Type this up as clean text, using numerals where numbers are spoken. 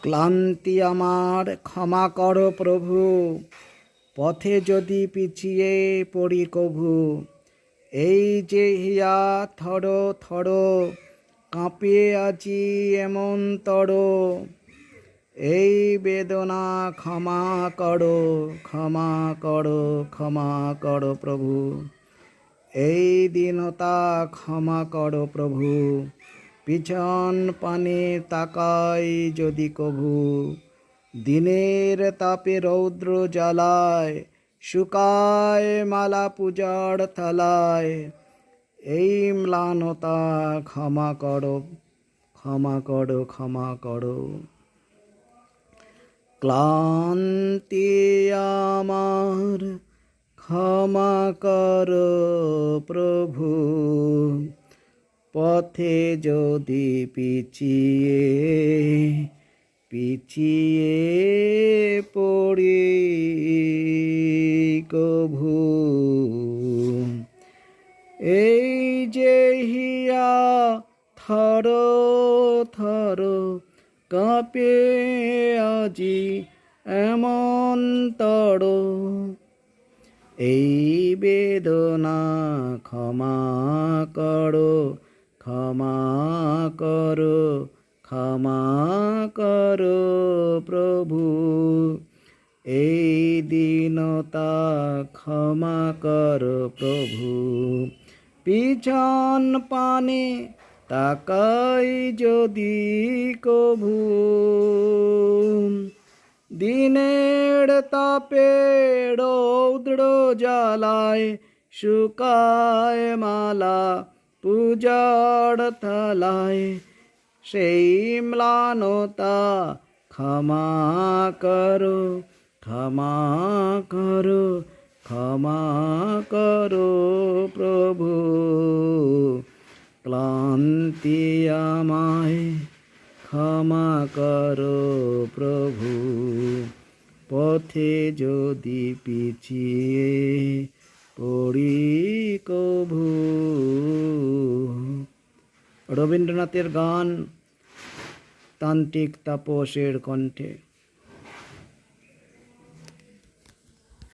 ক্লান্তি আমার ক্ষমা করো প্রভু, পথে যদি পিছিয়ে পড়ি কভু। এই যে হিয়া থর থর, কাঁপিয়ে আছি এমন তর। এই বেদনা ক্ষমা করো, ক্ষমা করো, ক্ষমা করো প্রভু। এই দীনতা ক্ষমা করো প্রভু, পিছন পানে তাকাই যদি কভু। দিনের তাপে রৌদ্র জ্বালায়, শুকায় মালা পূজার থালায়। এই ম্লানতা ক্ষমা করো, ক্ষমা করো, ক্ষমা করো। ক্লান্তি আমার ক্ষমা করো প্রভু, পথে যদি পিছিয়ে পিছিয়ে পড়ি কভু। এই যে হিয়া থর থর, কাঁপে আজি এমন তর। এই বেদনা ক্ষমা করো, ক্ষমা করো, ক্ষমা করো প্রভু। এই দীনতা ক্ষমা করো প্রভু, পিছন পানে তাকাই যদি কভু। দিনের তাপে রৌদ্র জ্বালায়, শুকায় মালা পূজার থালায়। সেই ম্লানতা ক্ষমা করো, ক্ষমা করো, ক্ষমা করো প্রভু। ক্লান্তি আমায় ক্ষমা করো প্রভু, পথে যদি পিছিয়ে পড়ি কভু। রবীন্দ্রনাথের গান, তান্ত্রিক তাপসের কণ্ঠে।